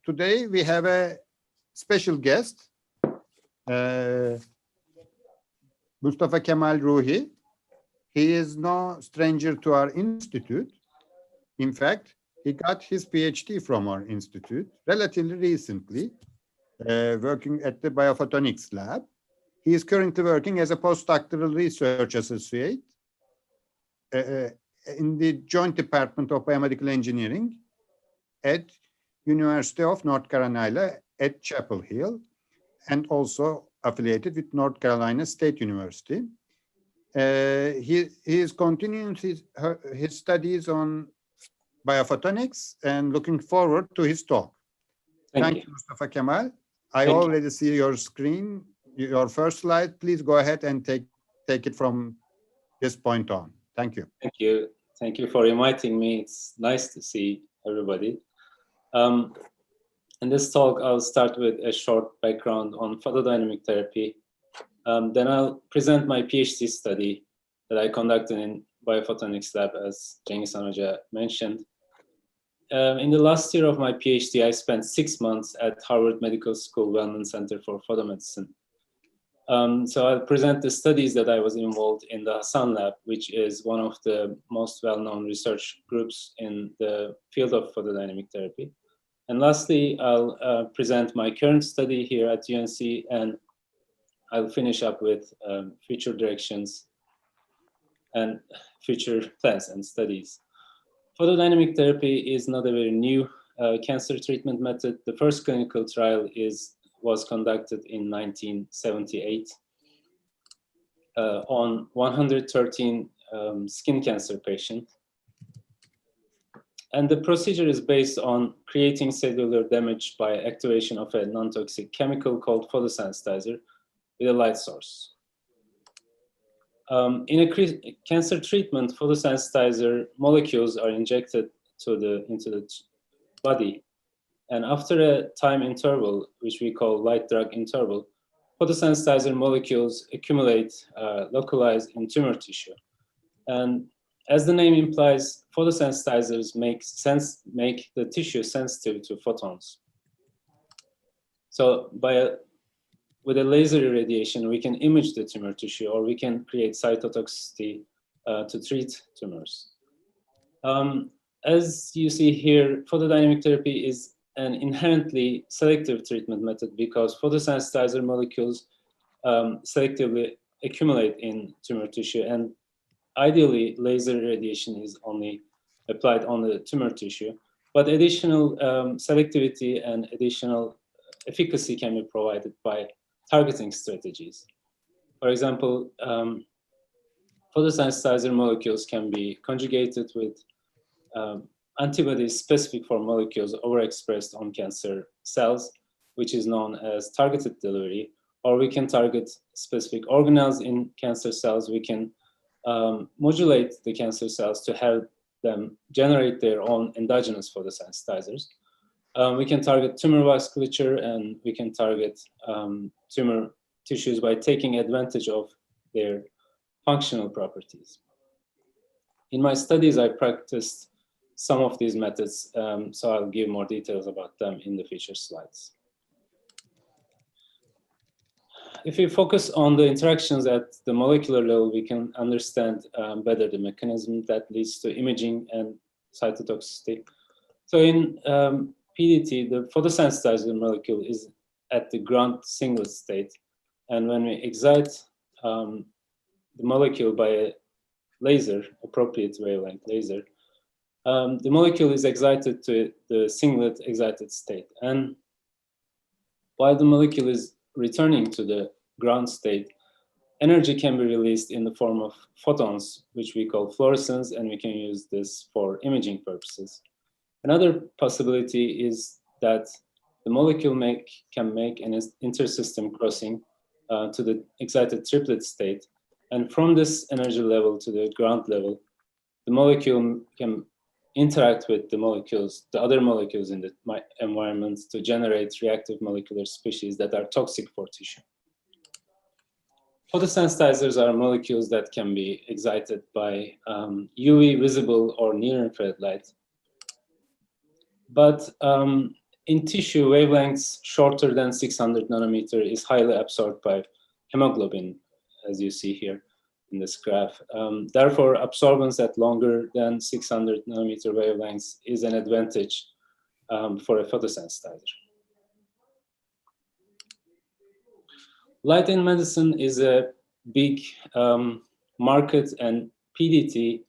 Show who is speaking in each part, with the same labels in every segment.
Speaker 1: today we have a special guest, Mustafa Kemal Ruhi. He is no stranger to our institute. In fact, he got his PhD from our institute relatively recently, working at the Biophotonics lab. He is currently working as a postdoctoral research associate in the Joint Department of Biomedical Engineering at University of North Carolina at Chapel Hill, and also affiliated with North Carolina State University. He is continuing his studies on biophotonics and looking forward to his talk. Thank you, Mustafa Kemal. I already see your screen, your first slide. Please go ahead and take it from this point on. Thank you.
Speaker 2: Thank you. Thank you for inviting me. It's nice to see everybody. In this talk, I'll start with a short background on photodynamic therapy. Then I'll present my PhD study that I conducted in Biophotonics lab, as Cengiz Hoca mentioned. In the last year of my PhD, I spent 6 months at Harvard Medical School Wellman Center for Photomedicine. So I'll present the studies that I was involved in the Hassan lab, which is one of the most well-known research groups in the field of photodynamic therapy. And lastly, I'll present my current study here at UNC, and I'll finish up with future directions and future plans and studies. Photodynamic therapy is not a very new cancer treatment method. The first clinical trial was conducted in 1978 on 113 skin cancer patients. And the procedure is based on creating cellular damage by activation of a non-toxic chemical called photosensitizer with a light source. In a cancer treatment, photosensitizer molecules are injected into the body. And after a time interval, which we call light drug interval, photosensitizer molecules accumulate, localize in tumor tissue. And as the name implies, photosensitizers make the tissue sensitive to photons. So with a laser irradiation, we can image the tumor tissue, or we can create cytotoxicity to treat tumors. As you see here, photodynamic therapy is an inherently selective treatment method because photosensitizer molecules selectively accumulate in tumor tissue, and ideally laser irradiation is only applied on the tumor tissue, but additional selectivity and additional efficacy can be provided by targeting strategies. For example, photosensitizer molecules can be conjugated with antibodies specific for molecules overexpressed on cancer cells, which is known as targeted delivery, or we can target specific organelles in cancer cells. We can modulate the cancer cells to have them generate their own endogenous photosensitizers. We can target tumor vasculature, and we can target tumor tissues by taking advantage of their functional properties. In my studies, I practiced some of these methods, so I'll give more details about them in the future slides. If we focus on the interactions at the molecular level, we can understand better the mechanism that leads to imaging and cytotoxicity. So in PDT, the photosensitizer molecule is at the ground singlet state, and when we excite the molecule by a laser, appropriate wavelength laser, the molecule is excited to the singlet excited state. And while the molecule is returning to the ground state, energy can be released in the form of photons, which we call fluorescence, and we can use this for imaging purposes. Another possibility is that the molecule can make an intersystem crossing to the excited triplet state. And from this energy level to the ground level, the molecule can interact with the other molecules in the environment to generate reactive molecular species that are toxic for tissue. Photosensitizers are molecules that can be excited by UV visible or near infrared light. But in tissue, wavelengths shorter than 600 nanometer is highly absorbed by hemoglobin, as you see here in this graph. Therefore, absorbance at longer than 600 nanometer wavelengths is an advantage for a photosensitizer. Light in medicine is a big market, and PDT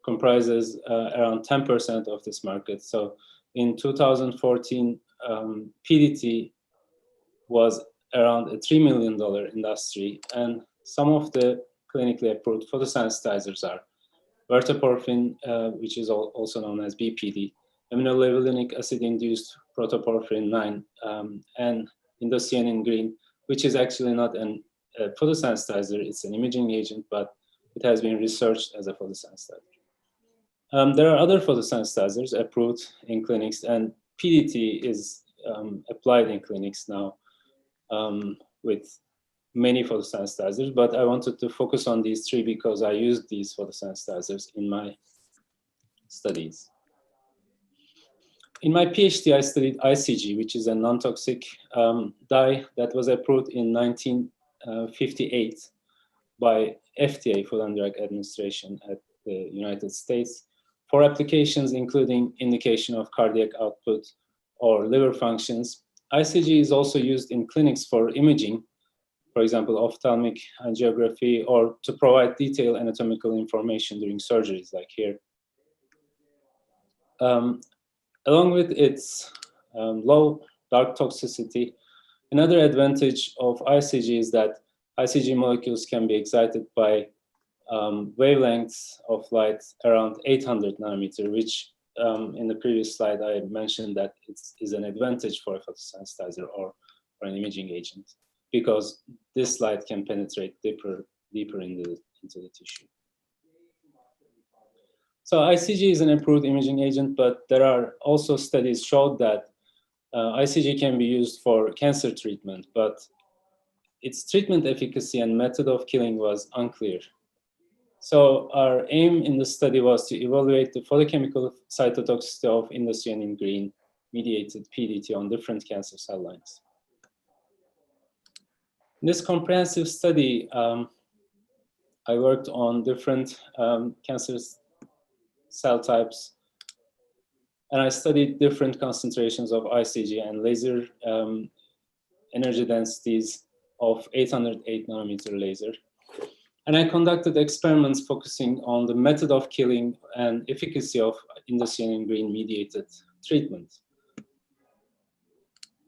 Speaker 2: comprises around 10% of this market. So in 2014, PDT was around a $3 million industry, and some of the clinically approved photosensitizers are verteporfin, which is also known as BPD, aminolevulinic acid-induced protoporphyrin 9, and indocyanine green, which is actually not a photosensitizer, it's an imaging agent, but it has been researched as a photosensitizer. There are other photosensitizers approved in clinics, and PDT is applied in clinics now with many photosensitizers, but I wanted to focus on these three because I used these photosensitizers in my studies. In my PhD, I studied ICG, which is a non-toxic dye that was approved in 1958 by FDA, Food and Drug Administration at the United States, for applications including indication of cardiac output or liver functions. ICG is also used in clinics for imaging, for example, ophthalmic angiography, or to provide detailed anatomical information during surgeries like here. Along with its low dark toxicity, another advantage of ICG is that ICG molecules can be excited by wavelengths of light around 800 nanometer, which in the previous slide I mentioned that it is an advantage for a photosensitizer or for an imaging agent, because this light can penetrate deeper into the tissue. So ICG is an approved imaging agent, but there are also studies showed that ICG can be used for cancer treatment, but its treatment efficacy and method of killing was unclear. So our aim in the study was to evaluate the photochemical cytotoxicity of indocyanine green mediated PDT on different cancer cell lines. In this comprehensive study, I worked on different cancer cell types, and I studied different concentrations of ICG and laser energy densities of 808 nanometer laser. And I conducted experiments focusing on the method of killing and efficacy of indocyanine green mediated treatment.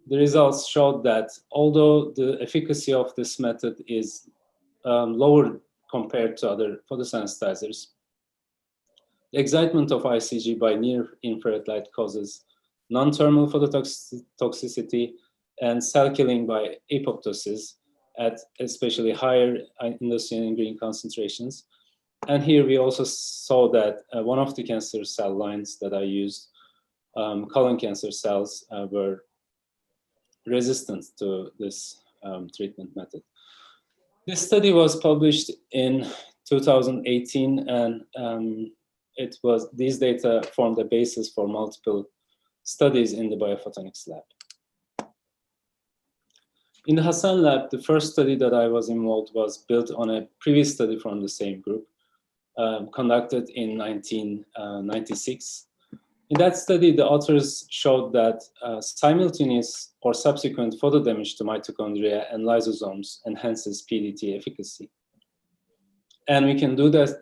Speaker 2: The results showed that although the efficacy of this method is lower compared to other photosensitizers, the excitement of ICG by near-infrared light causes non-thermal phototoxicity and cell killing by apoptosis at especially higher indocyanine green concentrations. And here we also saw that one of the cancer cell lines that I used, colon cancer cells, were resistant to this treatment method. This study was published in 2018, and these data formed the basis for multiple studies in the biophotonics lab. In the Hassan lab, the first study that I was involved was built on a previous study from the same group, conducted in 1996. In that study, the authors showed that simultaneous or subsequent photodamage to mitochondria and lysosomes enhances PDT efficacy. And we can do this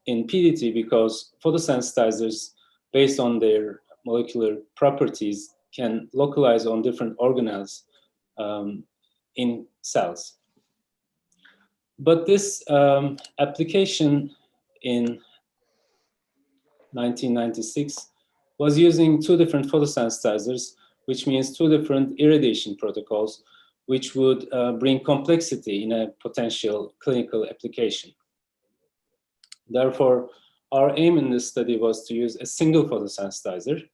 Speaker 2: in PDT because photosensitizers, based on their molecular properties, can localize on different organelles in cells. But this application in 1996 was using two different photosensitizers, which means two different irradiation protocols, which would bring complexity in a potential clinical application. Therefore, our aim in this study was to use a single photosensitizer,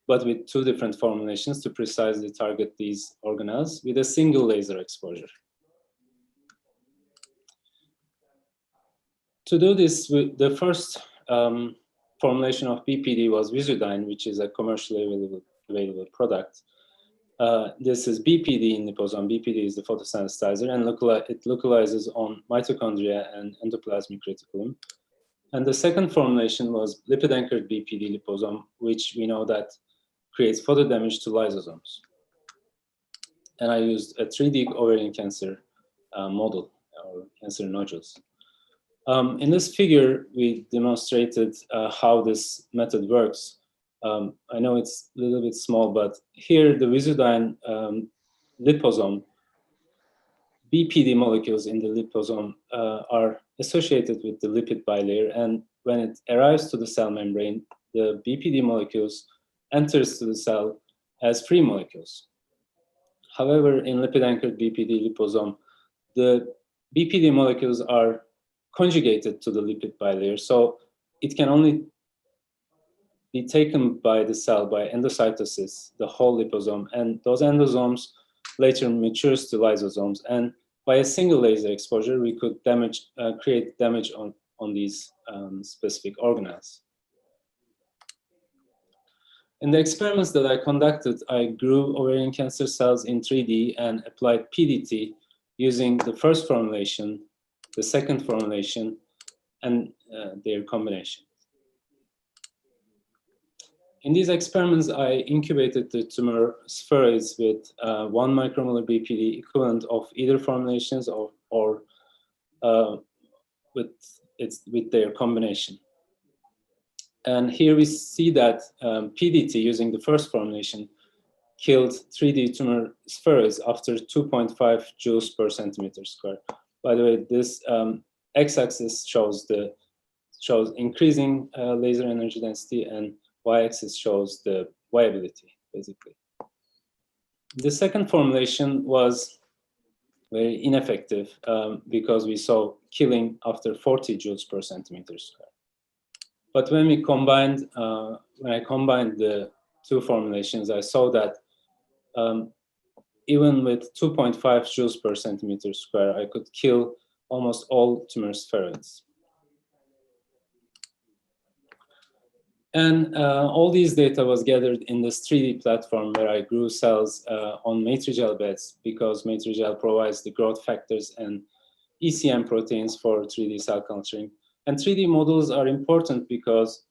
Speaker 2: but with two different formulations to precisely target these organelles with a single laser exposure. To do this, the first formulation of BPD was Visudyne, which is a commercially available available product. This is BPD in liposome. BPD is the photosensitizer, and it localizes on mitochondria and endoplasmic reticulum. And the second formulation was lipid-anchored BPD liposome, which we know that creates photodamage to lysosomes. And I used a 3D ovarian cancer model, or cancer nodules. In this figure, we demonstrated how this method works. I know it's a little bit small, but here the Visudyne liposome, BPD molecules in the liposome are associated with the lipid bilayer, and when it arrives to the cell membrane, the BPD molecules enters to the cell as free molecules. However, in lipid-anchored BPD liposome, the BPD molecules are conjugated to the lipid bilayer, so it can only be taken by the cell by endocytosis, the whole liposome, and those endosomes later matures to lysosomes, and by a single laser exposure, we could create damage on these specific organelles. In the experiments that I conducted, I grew ovarian cancer cells in 3D and applied PDT using the first formulation, the second formulation, and their combination. In these experiments, I incubated the tumor spheroids with 1 micromolar BPD equivalent of either formulations or with their combination. And here we see that PDT using the first formulation killed 3D tumor spheroids after 2.5 joules per centimeter square. By the way, this x-axis shows increasing laser energy density, and y-axis shows the viability, basically. The second formulation was very ineffective because we saw killing after 40 joules per centimeter square. But when I combined the two formulations, I saw that even with 2.5 joules per centimeter square, I could kill almost all tumor spheroids. And all these data was gathered in this 3D platform where I grew cells on matrigel beds, because matrigel provides the growth factors and ECM proteins for 3D cell culturing. And 3D models are important because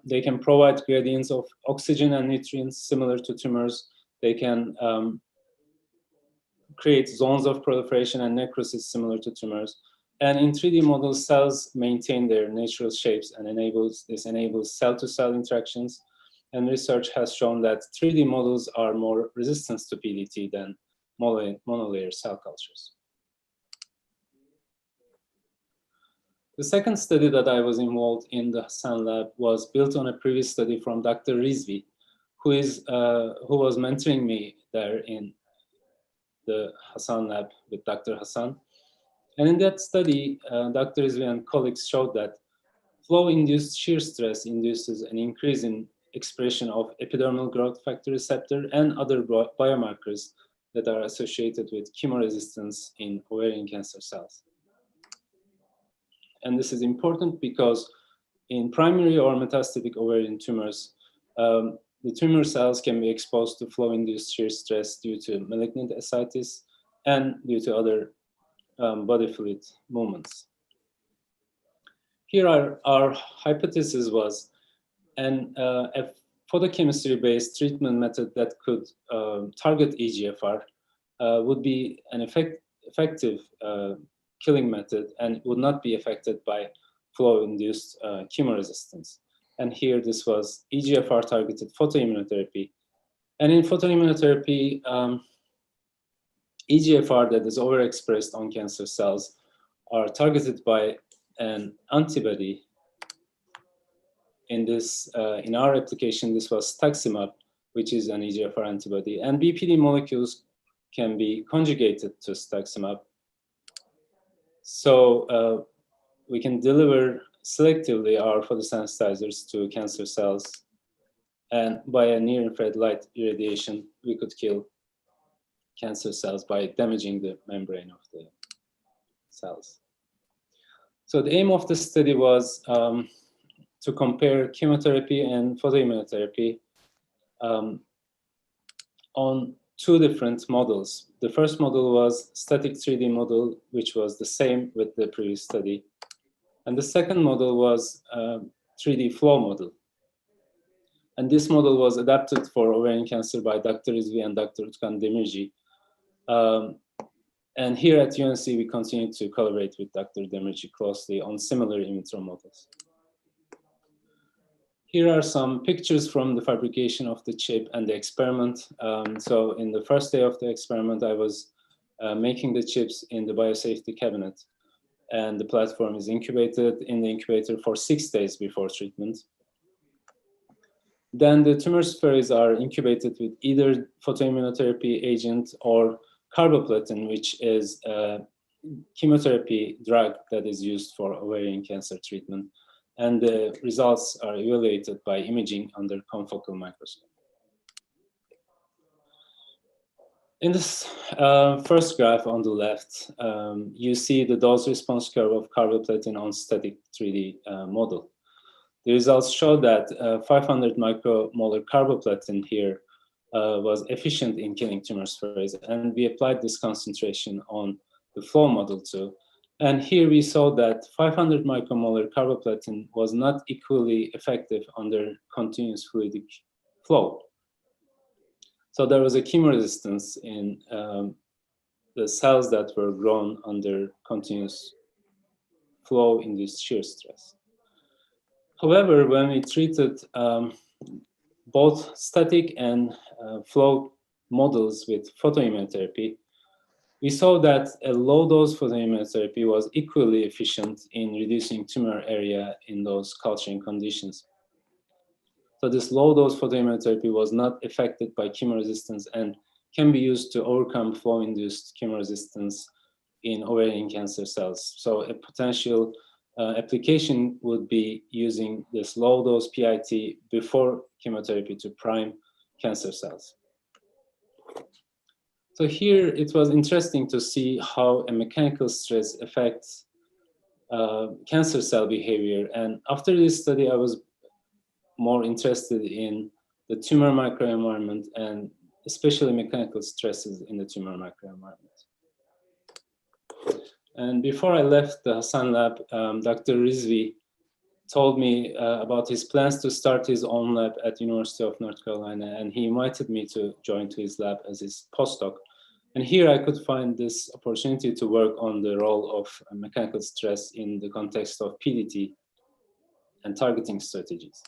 Speaker 2: they can provide gradients of oxygen and nutrients similar to tumors. They can create zones of proliferation and necrosis similar to tumors. And in 3D models, cells maintain their natural shapes, and this enables cell-to-cell interactions. And research has shown that 3D models are more resistant to PDT than monolayer cell cultures. The second study that I was involved in the Hassan lab was built on a previous study from Dr. Rizvi, who was mentoring me there in the Hassan lab with Dr. Hassan. And in that study, Dr. Rizvi and colleagues showed that flow-induced shear stress induces an increase in expression of epidermal growth factor receptor and other biomarkers that are associated with chemoresistance in ovarian cancer cells. And this is important because in primary or metastatic ovarian tumors, the tumor cells can be exposed to flow-induced shear stress due to malignant ascites and due to other body fluid movements. Here our hypothesis was a photochemistry-based treatment method that could target EGFR would be an effective killing method and would not be affected by flow-induced chemoresistance. And here this was EGFR-targeted photoimmunotherapy. And in photoimmunotherapy, EGFR that is overexpressed on cancer cells are targeted by an antibody. In our application, this was taximab, which is an EGFR antibody. And BPD molecules can be conjugated to taximab. So we can deliver selectively our photosensitizers to cancer cells. And by a near-infrared light irradiation, we could kill cancer cells by damaging the membrane of the cells. So the aim of the study was to compare chemotherapy and photoimmunotherapy on two different models. The first model was static 3D model, which was the same with the previous study. And the second model was 3D flow model. And this model was adapted for ovarian cancer by Dr. Rizvi and Dr. Utkan Demirci. And here at UNC, we continue to collaborate with Dr. Demirci closely on similar in vitro models. Here are some pictures from the fabrication of the chip and the experiment. So in the first day of the experiment, I was making the chips in the biosafety cabinet. And the platform is incubated in the incubator for 6 days before treatment. Then the tumor spheres are incubated with either photoimmunotherapy agent or carboplatin, which is a chemotherapy drug that is used for ovarian cancer treatment. And the results are evaluated by imaging under confocal microscope. In this first graph on the left, you see the dose response curve of carboplatin on static 3D model. The results show that 500 micromolar carboplatin here was efficient in killing tumor spheres, and we applied this concentration on the flow model too. And here we saw that 500 micromolar carboplatin was not equally effective under continuous fluidic flow. So there was a chemoresistance in the cells that were grown under continuous flow-induced shear stress. However, when we treated both static and flow models with photoimmunotherapy, we saw that a low-dose photoimmunotherapy was equally efficient in reducing tumor area in those culturing conditions. So this low-dose photoimmunotherapy was not affected by chemoresistance and can be used to overcome flow-induced chemoresistance in ovarian cancer cells. So a potential application would be using this low-dose PIT before chemotherapy to prime cancer cells. So here it was interesting to see how a mechanical stress affects cancer cell behavior. And after this study, I was more interested in the tumor microenvironment and especially mechanical stresses in the tumor microenvironment. And before I left the Hassan lab, Dr. Rizvi told me about his plans to start his own lab at University of North Carolina, and he invited me to join to his lab as his postdoc. And here I could find this opportunity to work on the role of mechanical stress in the context of PDT and targeting strategies.